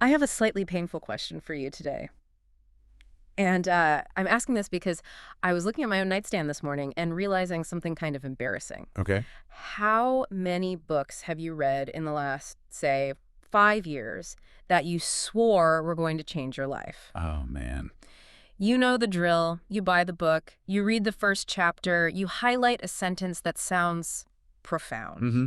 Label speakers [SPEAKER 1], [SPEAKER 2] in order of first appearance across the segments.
[SPEAKER 1] I have a slightly painful question for you today. And I'm asking this because I was looking at my own nightstand this morning and realizing something kind of embarrassing.
[SPEAKER 2] Okay.
[SPEAKER 1] How many books have you read in the last, say, 5 years that you swore were going to change your life?
[SPEAKER 2] Oh, man.
[SPEAKER 1] You know the drill. You buy the book, you read the first chapter, you highlight a sentence that sounds profound.
[SPEAKER 2] Mm-hmm.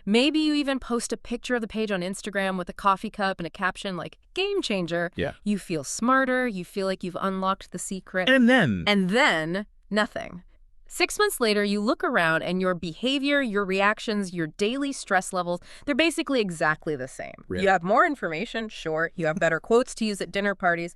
[SPEAKER 1] Maybe you even post a picture of the page on Instagram with a coffee cup and a caption like, game changer.
[SPEAKER 2] Yeah.
[SPEAKER 1] You feel smarter. You feel like you've unlocked the secret.
[SPEAKER 2] And then...
[SPEAKER 1] And then, nothing. 6 months later, you look around and your behavior, your reactions, your daily stress levels, they're basically exactly the same.
[SPEAKER 2] Really?
[SPEAKER 1] You have more information, sure. You have better quotes to use at dinner parties,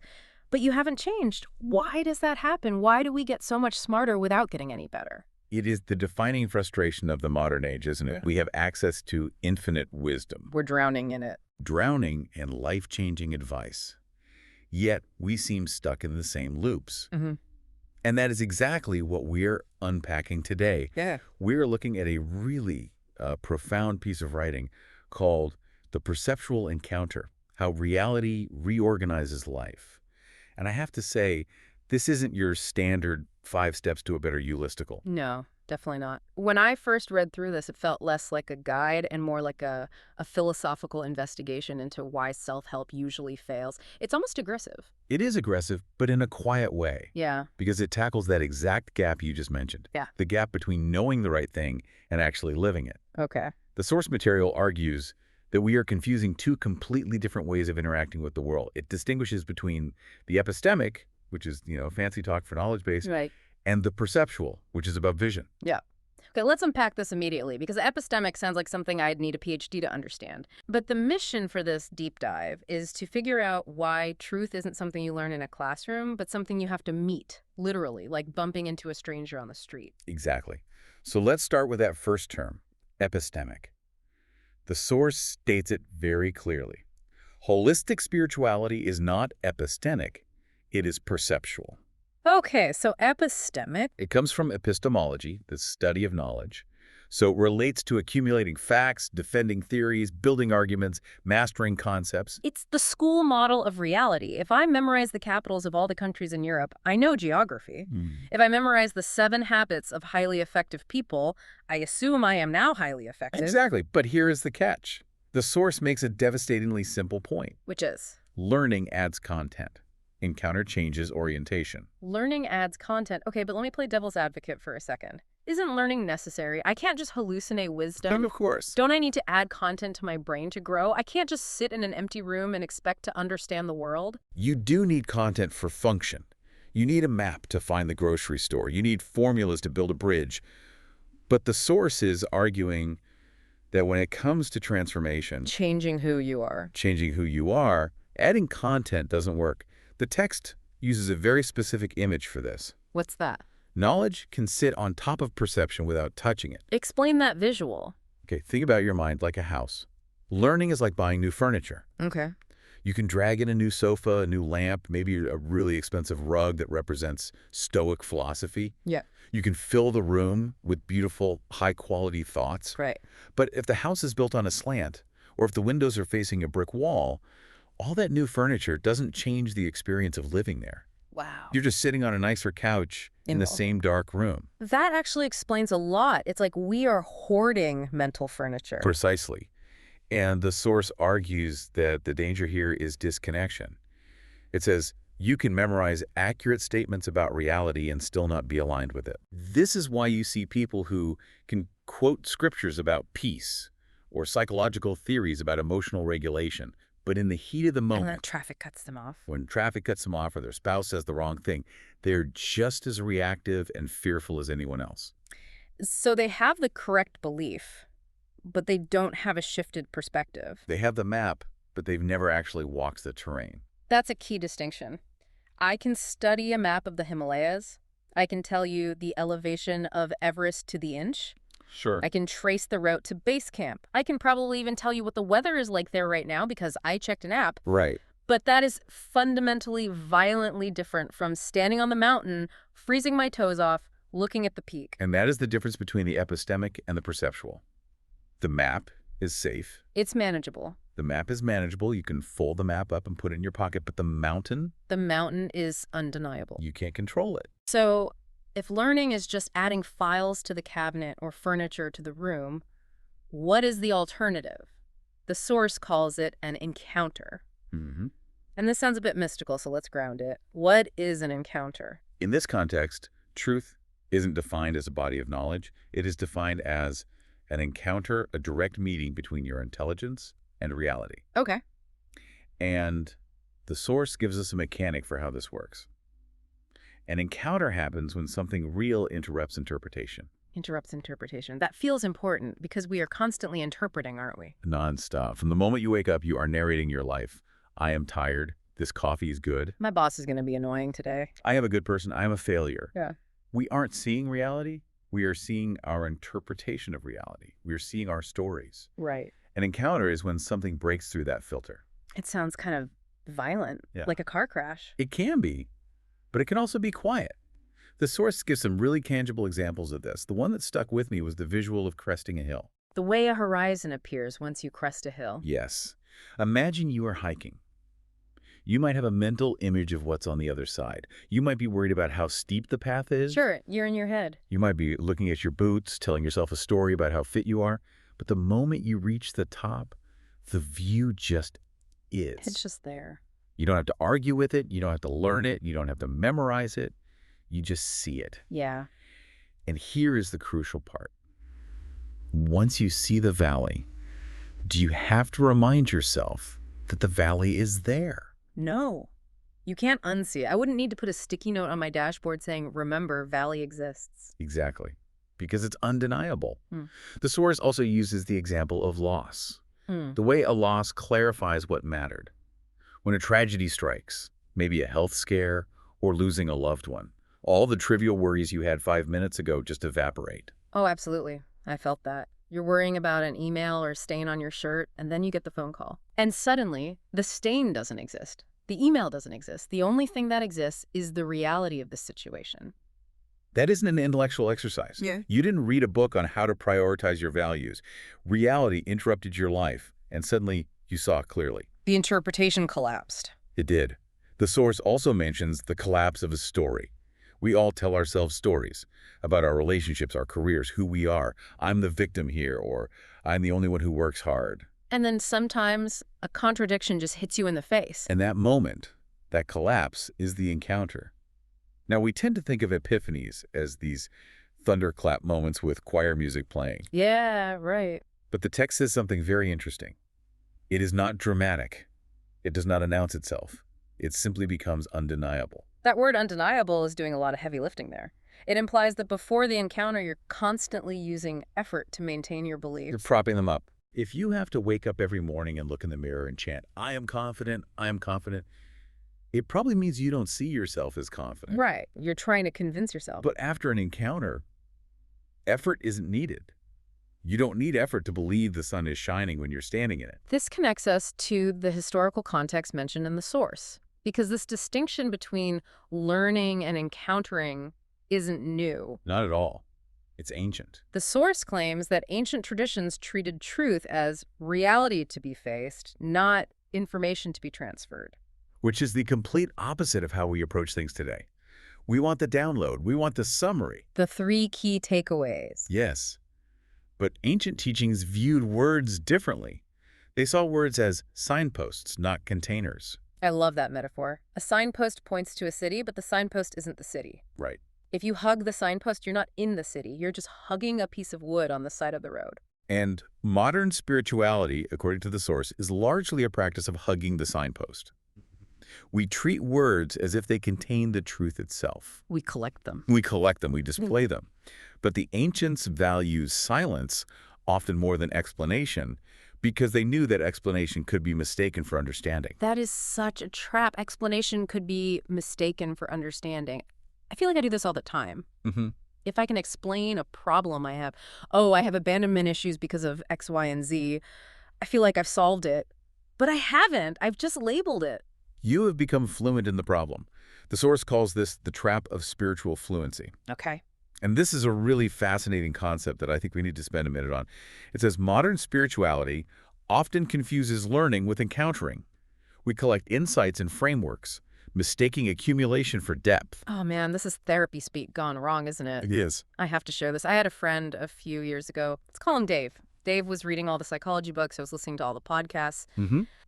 [SPEAKER 1] but you haven't changed. Why does that happen? Why do we get so much smarter without getting any better?
[SPEAKER 2] It is the defining frustration of the modern age, isn't it?
[SPEAKER 1] Yeah.
[SPEAKER 2] We have access to infinite wisdom,
[SPEAKER 1] We're drowning in it.
[SPEAKER 2] drowning in life-changing advice. Yet we seem stuck in the same loops.
[SPEAKER 1] Mm-hmm.
[SPEAKER 2] And that is exactly what we're unpacking today.
[SPEAKER 1] Yeah.
[SPEAKER 2] We're looking at a really profound piece of writing called The Perceptual Encounter, How Reality Reorganizes Life. And I have to say, this isn't your standard 5 steps to a better you listicle.
[SPEAKER 1] No, definitely not. When I first read through this, it felt less like a guide and more like a philosophical investigation into why self-help usually fails. It's almost aggressive.
[SPEAKER 2] It is aggressive, but in a quiet way,
[SPEAKER 1] Yeah.
[SPEAKER 2] because it tackles that exact gap you just mentioned.
[SPEAKER 1] Yeah.
[SPEAKER 2] The gap between knowing the right thing and actually living it.
[SPEAKER 1] Okay.
[SPEAKER 2] The source material argues that we are confusing 2 completely different ways of interacting with the world. It distinguishes between the epistemic, which is, fancy talk for knowledge base,
[SPEAKER 1] Right.
[SPEAKER 2] and the perceptual, which is about vision.
[SPEAKER 1] Yeah. Okay, let's unpack this immediately because epistemic sounds like something I'd need a PhD to understand. But the mission for this deep dive is to figure out why truth isn't something you learn in a classroom, but something you have to meet, literally, like bumping into a stranger on the street.
[SPEAKER 2] Exactly. So let's start with that first term, epistemic. The source states it very clearly. Holistic spirituality is not epistemic, it is perceptual.
[SPEAKER 1] Okay, so epistemic.
[SPEAKER 2] It comes from epistemology, the study of knowledge. So it relates to accumulating facts, defending theories, building arguments, mastering concepts.
[SPEAKER 1] It's the school model of reality. If I memorize the capitals of all the countries in Europe, I know geography. If I memorize the 7 habits of highly effective people, I assume I am now highly effective.
[SPEAKER 2] Exactly, but here is the catch. The source makes a devastatingly simple point.
[SPEAKER 1] Which is?
[SPEAKER 2] Learning adds content. Encounter changes orientation.
[SPEAKER 1] Learning adds content. Okay, but let me play devil's advocate for a second. Isn't learning necessary? I can't just hallucinate wisdom.
[SPEAKER 2] Of course.
[SPEAKER 1] Don't I need to add content to my brain to grow? I can't just sit in an empty room and expect to understand the world.
[SPEAKER 2] You do need content for function. You need a map to find the grocery store. You need formulas to build a bridge. But the source is arguing that when it comes to transformation,
[SPEAKER 1] Changing who you are.
[SPEAKER 2] changing who you are, adding content doesn't work. The text uses a very specific image for this.
[SPEAKER 1] What's that?
[SPEAKER 2] Knowledge can sit on top of perception without touching it.
[SPEAKER 1] Explain that visual.
[SPEAKER 2] Okay, think about your mind like a house. Learning is like buying new furniture.
[SPEAKER 1] Okay.
[SPEAKER 2] You can drag in a new sofa, a new lamp, maybe a really expensive rug that represents Stoic philosophy.
[SPEAKER 1] Yeah.
[SPEAKER 2] You can fill the room with beautiful, high-quality thoughts.
[SPEAKER 1] Right.
[SPEAKER 2] But if the house is built on a slant, or if the windows are facing a brick wall, all that new furniture doesn't change the experience of living there.
[SPEAKER 1] Wow.
[SPEAKER 2] You're just sitting on a nicer couch in the same dark room.
[SPEAKER 1] That actually explains a lot. It's like we are hoarding mental furniture.
[SPEAKER 2] Precisely. And the source argues that the danger here is disconnection. It says, you can memorize accurate statements about reality and still not be aligned with it. This is why you see people who can quote scriptures about peace or psychological theories about emotional regulation, but in the heat of the
[SPEAKER 1] And
[SPEAKER 2] moment,
[SPEAKER 1] then traffic cuts them off.
[SPEAKER 2] when traffic cuts them off or their spouse says the wrong thing, they're just as reactive and fearful as anyone else.
[SPEAKER 1] So they have the correct belief, but they don't have a shifted perspective.
[SPEAKER 2] They have the map, but they've never actually walked the terrain.
[SPEAKER 1] That's a key distinction. I can study a map of the Himalayas. I can tell you the elevation of Everest to the inch.
[SPEAKER 2] Sure.
[SPEAKER 1] I can trace the route to base camp. I can probably even tell you what the weather is like there right now because I checked an app.
[SPEAKER 2] Right.
[SPEAKER 1] But that is fundamentally, violently different from standing on the mountain, freezing my toes off, looking at the peak.
[SPEAKER 2] And that is the difference between the epistemic and the perceptual. The map is safe.
[SPEAKER 1] It's manageable.
[SPEAKER 2] The map is manageable. You can fold the map up and put it in your pocket. But the mountain,
[SPEAKER 1] The mountain is undeniable.
[SPEAKER 2] you can't control it.
[SPEAKER 1] So if learning is just adding files to the cabinet or furniture to the room, what is the alternative? The source calls it an encounter.
[SPEAKER 2] Mm-hmm.
[SPEAKER 1] And this sounds a bit mystical, so let's ground it. What is an encounter?
[SPEAKER 2] In this context, truth isn't defined as a body of knowledge. It is defined as an encounter, a direct meeting between your intelligence and reality.
[SPEAKER 1] Okay.
[SPEAKER 2] And the source gives us a mechanic for how this works. An encounter happens when something real interrupts interpretation.
[SPEAKER 1] Interrupts interpretation. That feels important because we are constantly interpreting, aren't we?
[SPEAKER 2] Nonstop. From the moment you wake up, you are narrating your life. I am tired. This coffee is good.
[SPEAKER 1] My boss is going to be annoying today.
[SPEAKER 2] I am a good person. I am a failure.
[SPEAKER 1] Yeah.
[SPEAKER 2] We aren't seeing reality. We are seeing our interpretation of reality. We are seeing our stories.
[SPEAKER 1] Right.
[SPEAKER 2] An encounter is when something breaks through that filter.
[SPEAKER 1] It sounds kind of violent,
[SPEAKER 2] Yeah.
[SPEAKER 1] like a car crash.
[SPEAKER 2] It can be, but it can also be quiet. The source gives some really tangible examples of this. The one that stuck with me was the visual of cresting a hill.
[SPEAKER 1] The way a horizon appears once you crest a hill.
[SPEAKER 2] Yes. Imagine you are hiking. You might have a mental image of what's on the other side. You might be worried about how steep the path is.
[SPEAKER 1] Sure, you're in your head.
[SPEAKER 2] You might be looking at your boots, telling yourself a story about how fit you are. But the moment you reach the top, the view just is.
[SPEAKER 1] It's just there.
[SPEAKER 2] You don't have to argue with it. You don't have to learn it. You don't have to memorize it. You just see it.
[SPEAKER 1] Yeah.
[SPEAKER 2] And here is the crucial part. Once you see the valley, do you have to remind yourself that the valley is there?
[SPEAKER 1] No. You can't unsee it. I wouldn't need to put a sticky note on my dashboard saying, remember, valley exists.
[SPEAKER 2] Exactly. Because it's undeniable.
[SPEAKER 1] Hmm.
[SPEAKER 2] The source also uses the example of loss. The way a loss clarifies what mattered. When a tragedy strikes, maybe a health scare or losing a loved one, all the trivial worries you had 5 minutes ago just evaporate.
[SPEAKER 1] Oh, absolutely. I felt that. You're worrying about an email or a stain on your shirt, and then you get the phone call. And suddenly, the stain doesn't exist. The email doesn't exist. The only thing that exists is the reality of the situation.
[SPEAKER 2] That isn't an intellectual exercise.
[SPEAKER 1] Yeah.
[SPEAKER 2] You didn't read a book on how to prioritize your values. Reality interrupted your life, and suddenly you saw it clearly.
[SPEAKER 1] The interpretation collapsed.
[SPEAKER 2] It did. The source also mentions the collapse of a story. We all tell ourselves stories about our relationships, our careers, who we are. I'm the victim here, or I'm the only one who works hard.
[SPEAKER 1] And then sometimes a contradiction just hits you in the face.
[SPEAKER 2] And that moment, that collapse, is the encounter. Now, we tend to think of epiphanies as these thunderclap moments with choir music playing.
[SPEAKER 1] Yeah, right.
[SPEAKER 2] But the text says something very interesting. It is not dramatic. It does not announce itself. It simply becomes undeniable.
[SPEAKER 1] That word undeniable is doing a lot of heavy lifting there. It implies that before the encounter, you're constantly using effort to maintain your beliefs.
[SPEAKER 2] You're propping them up. If you have to wake up every morning and look in the mirror and chant, I am confident, it probably means you don't see yourself as confident.
[SPEAKER 1] Right. You're trying to convince yourself.
[SPEAKER 2] But after an encounter, effort isn't needed. You don't need effort to believe the sun is shining when you're standing in it.
[SPEAKER 1] This connects us to the historical context mentioned in the source, because this distinction between learning and encountering isn't new.
[SPEAKER 2] Not at all. It's ancient.
[SPEAKER 1] The source claims that ancient traditions treated truth as reality to be faced, not information to be transferred.
[SPEAKER 2] Which is the complete opposite of how we approach things today. We want the download. We want the summary.
[SPEAKER 1] The 3 key takeaways.
[SPEAKER 2] Yes. But ancient teachings viewed words differently. They saw words as signposts, not containers.
[SPEAKER 1] I love that metaphor. A signpost points to a city, but the signpost isn't the city.
[SPEAKER 2] Right.
[SPEAKER 1] If you hug the signpost, you're not in the city. You're just hugging a piece of wood on the side of the road.
[SPEAKER 2] And modern spirituality, according to the source, is largely a practice of hugging the signpost. We treat words as if they contain the truth itself.
[SPEAKER 1] We collect them.
[SPEAKER 2] We collect them, we display them. But the ancients valued silence often more than explanation because they knew that explanation could be mistaken for understanding.
[SPEAKER 1] That is such a trap. Explanation could be mistaken for understanding. I feel like I do this all the time.
[SPEAKER 2] Mm-hmm.
[SPEAKER 1] If I can explain a problem I have, oh, I have abandonment issues because of X, Y, and Z, I feel like I've solved it. But I haven't. I've just labeled it.
[SPEAKER 2] You have become fluent in the problem. The source calls this the trap of spiritual fluency.
[SPEAKER 1] Okay.
[SPEAKER 2] And this is a really fascinating concept that I think we need to spend a minute on. It says modern spirituality often confuses learning with encountering. We collect insights and frameworks, mistaking accumulation for depth.
[SPEAKER 1] Oh man, this is therapy speak gone wrong, isn't it?
[SPEAKER 2] It is.
[SPEAKER 1] I have to share this. I had a friend a few years ago. Let's call him Dave. Dave was reading all the psychology books. I was listening to all the podcasts.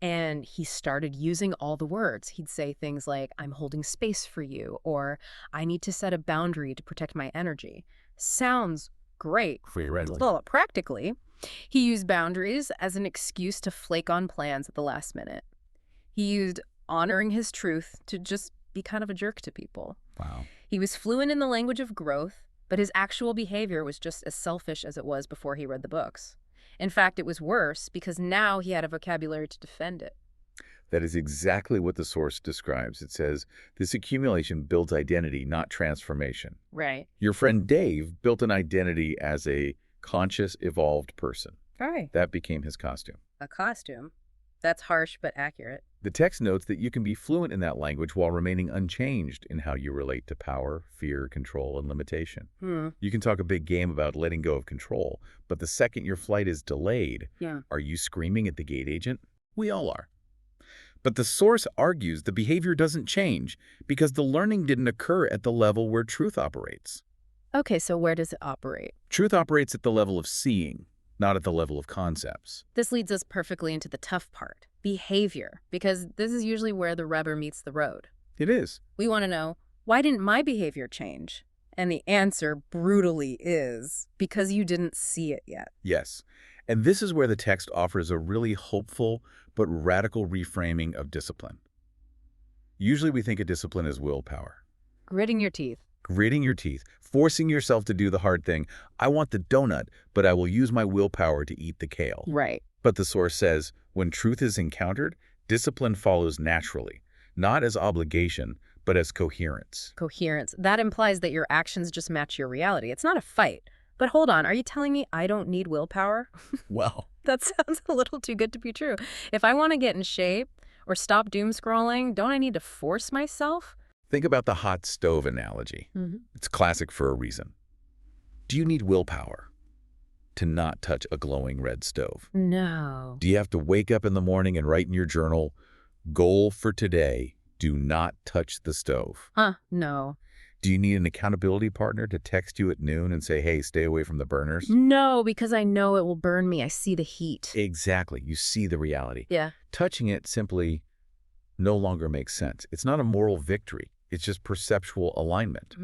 [SPEAKER 1] And he started using all the words. He'd say things like, I'm holding space for you, or I need to set a boundary to protect my energy. Sounds great.
[SPEAKER 2] Free readily.
[SPEAKER 1] Well, practically, he used boundaries as an excuse to flake on plans at the last minute. He used honoring his truth to just be kind of a jerk to people.
[SPEAKER 2] Wow.
[SPEAKER 1] He was fluent in the language of growth, but his actual behavior was just as selfish as it was before he read the books. In fact, it was worse because now he had a vocabulary to defend it.
[SPEAKER 2] That is exactly what the source describes. It says, this accumulation builds identity, not transformation.
[SPEAKER 1] Right.
[SPEAKER 2] Your friend Dave built an identity as a conscious, evolved person.
[SPEAKER 1] Right.
[SPEAKER 2] That became his costume.
[SPEAKER 1] A costume. That's harsh but accurate.
[SPEAKER 2] The text notes that you can be fluent in that language while remaining unchanged in how you relate to power, fear, control, and limitation. You can talk a big game about letting go of control, but the second your flight is delayed, are you screaming at the gate agent? We all are. But the source argues the behavior doesn't change because the learning didn't occur at the level where truth operates.
[SPEAKER 1] Okay, so where does it operate?
[SPEAKER 2] Truth operates at the level of seeing, not at the level of concepts.
[SPEAKER 1] This leads us perfectly into the tough part, behavior, because this is usually where the rubber meets the road.
[SPEAKER 2] It is.
[SPEAKER 1] We want to know, why didn't my behavior change? And the answer brutally is, because you didn't see it yet.
[SPEAKER 2] Yes. And this is where the text offers a really hopeful but radical reframing of discipline. Usually we think of discipline as willpower.
[SPEAKER 1] Gritting your teeth.
[SPEAKER 2] Gritting your teeth, forcing yourself to do the hard thing. I want the donut, but I will use my willpower to eat the kale.
[SPEAKER 1] Right.
[SPEAKER 2] But the source says, when truth is encountered, discipline follows naturally, not as obligation, but as coherence.
[SPEAKER 1] Coherence. That implies that your actions just match your reality. It's not a fight. But hold on, are you telling me I don't need willpower?
[SPEAKER 2] Well,
[SPEAKER 1] that sounds a little too good to be true. If I want to get in shape or stop doom scrolling, don't I need to force myself?
[SPEAKER 2] think about the hot stove analogy. It's classic for a reason. Do you need willpower to not touch a glowing red stove?
[SPEAKER 1] No.
[SPEAKER 2] Do you have to wake up in the morning and write in your journal, goal for today, do not touch the stove?
[SPEAKER 1] No.
[SPEAKER 2] Do you need an accountability partner to text you at noon and say, hey, stay away from the burners?
[SPEAKER 1] No, because I know it will burn me. I see the heat.
[SPEAKER 2] Exactly. You see the reality.
[SPEAKER 1] Yeah.
[SPEAKER 2] Touching it simply no longer makes sense. It's not a moral victory. It's just perceptual alignment.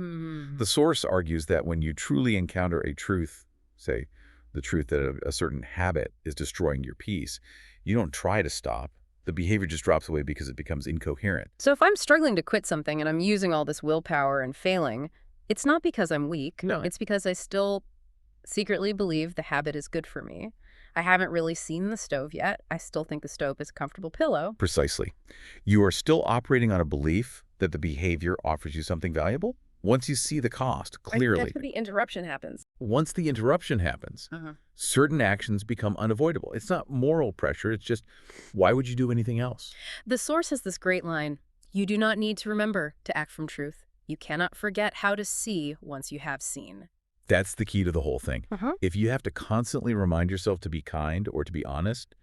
[SPEAKER 2] The source argues that when you truly encounter a truth, say the truth that a certain habit is destroying your peace, you don't try to stop. The behavior just drops away because it becomes incoherent.
[SPEAKER 1] So if I'm struggling to quit something and I'm using all this willpower and failing, it's not because I'm weak.
[SPEAKER 2] No.
[SPEAKER 1] It's because I still secretly believe the habit is good for me. I haven't really seen the stove yet. I still think the stove is a comfortable pillow.
[SPEAKER 2] Precisely. You are still operating on a belief that the behavior offers you something valuable. Once you see the cost clearly,
[SPEAKER 1] That's where the interruption happens.
[SPEAKER 2] once the interruption happens, certain actions become unavoidable. It's not moral pressure. It's just, why would you do anything else?
[SPEAKER 1] The source has this great line, you do not need to remember to act from truth. You cannot forget how to see once you have seen.
[SPEAKER 2] That's the key to the whole thing. If you have to constantly remind yourself to be kind or to be honest,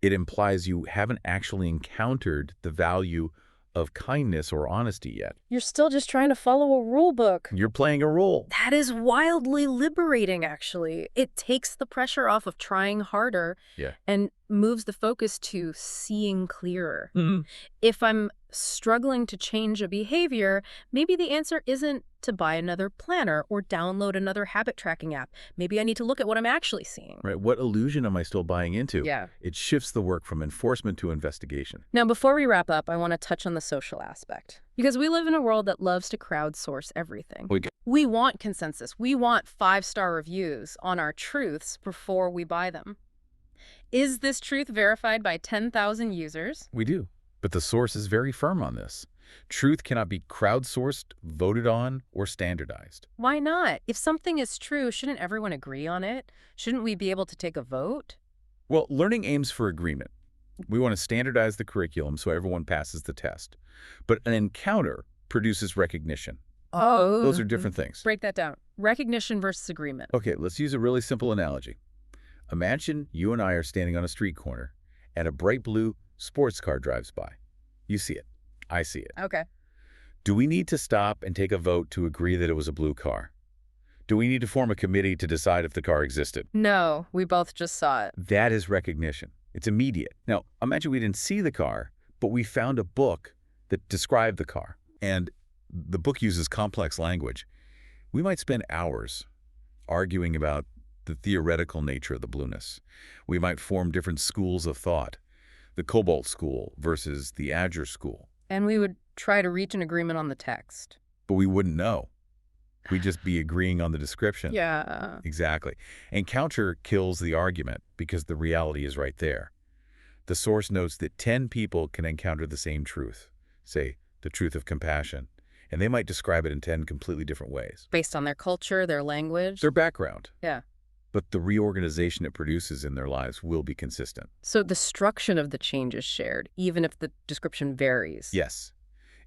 [SPEAKER 2] it implies you haven't actually encountered the value of kindness or honesty yet.
[SPEAKER 1] You're still just trying to follow a rule book.
[SPEAKER 2] You're playing a role.
[SPEAKER 1] That is wildly liberating, actually. It takes the pressure off of trying harder and moves the focus to seeing clearer. If I'm struggling to change a behavior, maybe the answer isn't to buy another planner or download another habit tracking app. Maybe I need to look at what I'm actually seeing.
[SPEAKER 2] Right. What illusion am I still buying into?
[SPEAKER 1] Yeah.
[SPEAKER 2] It shifts the work from enforcement to investigation.
[SPEAKER 1] Now, before we wrap up, I want to touch on the social aspect. Because we live in a world that loves to crowdsource everything. We want consensus. We want 5-star reviews on our truths before we buy them. Is this truth verified by 10,000 users?
[SPEAKER 2] We do. But the source is very firm on this. Truth cannot be crowdsourced, voted on, or standardized.
[SPEAKER 1] Why not? If something is true, shouldn't everyone agree on it? Shouldn't we be able to take a vote?
[SPEAKER 2] Well, learning aims for agreement. We want to standardize the curriculum so everyone passes the test. But an encounter produces recognition.
[SPEAKER 1] Oh.
[SPEAKER 2] Those are different things.
[SPEAKER 1] Break that down. Recognition versus agreement.
[SPEAKER 2] Okay, let's use a really simple analogy. Imagine you and I are standing on a street corner, and a bright blue sports car drives by. You see it. I see it.
[SPEAKER 1] Okay.
[SPEAKER 2] Do we need to stop and take a vote to agree that it was a blue car? Do we need to form a committee to decide if the car existed?
[SPEAKER 1] No, we both just saw it.
[SPEAKER 2] That is recognition. It's immediate. Now, imagine we didn't see the car, but we found a book that described the car. And the book uses complex language. We might spend hours arguing about the theoretical nature of the blueness. We might form different schools of thought, the Cobalt school versus the Azure school.
[SPEAKER 1] And we would try to reach an agreement on the text.
[SPEAKER 2] But we wouldn't know. We'd just be agreeing on the description.
[SPEAKER 1] Yeah.
[SPEAKER 2] Exactly. Encounter kills the argument because the reality is right there. The source notes that 10 people can encounter the same truth, say, the truth of compassion, and they might describe it in 10 completely different ways.
[SPEAKER 1] Based on their culture, their language.
[SPEAKER 2] Their background.
[SPEAKER 1] Yeah.
[SPEAKER 2] But the reorganization it produces in their lives will be consistent.
[SPEAKER 1] So the structure of the change is shared, even if the description varies.
[SPEAKER 2] Yes.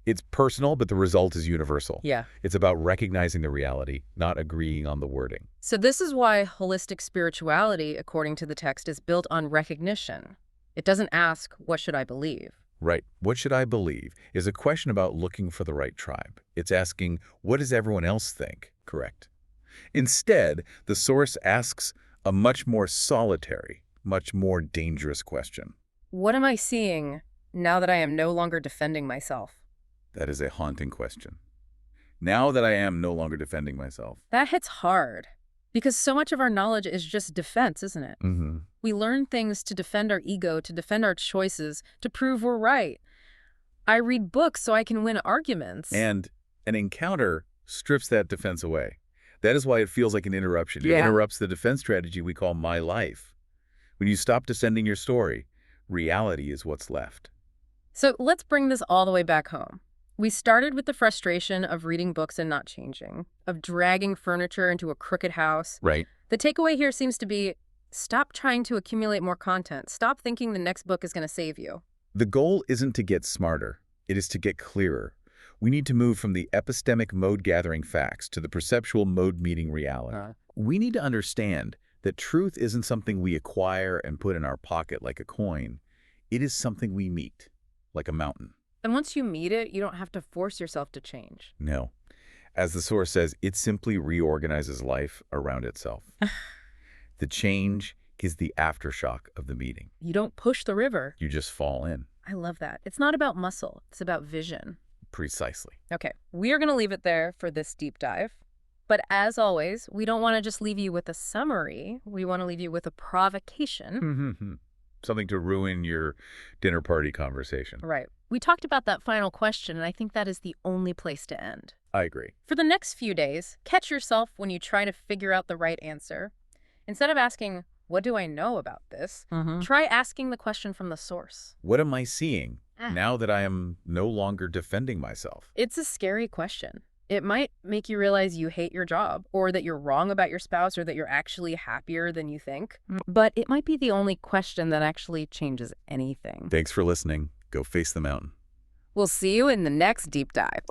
[SPEAKER 2] It's personal, but the result is universal.
[SPEAKER 1] Yeah.
[SPEAKER 2] It's about recognizing the reality, not agreeing on the wording.
[SPEAKER 1] So this is why holistic spirituality, according to the text, is built on recognition. It doesn't ask, what should I believe?
[SPEAKER 2] Right. What should I believe is a question about looking for the right tribe. It's asking, what does everyone else think? Correct. Instead, the source asks a much more solitary, much more dangerous question.
[SPEAKER 1] What am I seeing now that I am no longer defending myself?
[SPEAKER 2] That is a haunting question. Now that I am no longer defending myself.
[SPEAKER 1] That hits hard, because so much of our knowledge is just defense, isn't it?
[SPEAKER 2] Mm-hmm.
[SPEAKER 1] We learn things to defend our ego, to defend our choices, to prove we're right. I read books so I can win arguments.
[SPEAKER 2] And an encounter strips that defense away. That is why it feels like an interruption. It
[SPEAKER 1] Yeah.
[SPEAKER 2] interrupts the defense strategy we call my life. When you stop defending your story, reality is what's left.
[SPEAKER 1] So let's bring this all the way back home. We started with the frustration of reading books and not changing, of dragging furniture into a crooked house.
[SPEAKER 2] Right.
[SPEAKER 1] The takeaway here seems to be, stop trying to accumulate more content. Stop thinking the next book is going to save you.
[SPEAKER 2] The goal isn't to get smarter. It is to get clearer. We need to move from the epistemic mode gathering facts to the perceptual mode meeting reality. We need to understand that truth isn't something we acquire and put in our pocket like a coin. It is something we meet, like a mountain.
[SPEAKER 1] And once you meet it, you don't have to force yourself to change.
[SPEAKER 2] No. As the source says, it simply reorganizes life around itself. The change is the aftershock of the meeting.
[SPEAKER 1] You don't push the river.
[SPEAKER 2] You just fall in.
[SPEAKER 1] I love that. It's not about muscle. It's about vision.
[SPEAKER 2] Precisely.
[SPEAKER 1] Okay, we are going to leave it there for this deep dive. But as always, we don't want to just leave you with a summary. We want to leave you with a provocation.
[SPEAKER 2] Something to ruin your dinner party conversation.
[SPEAKER 1] Right. We talked about that final question, and I think that is the only place to end.
[SPEAKER 2] I agree.
[SPEAKER 1] For the next few days, catch yourself when you try to figure out the right answer. Instead of asking, what do I know about this? Try asking the question from the source.
[SPEAKER 2] What am I seeing now that I am no longer defending myself?
[SPEAKER 1] It's a scary question. It might make you realize you hate your job, or that you're wrong about your spouse, or that you're actually happier than you think. But it might be the only question that actually changes anything.
[SPEAKER 2] Thanks for listening. Go face the mountain.
[SPEAKER 1] We'll see you in the next deep dive.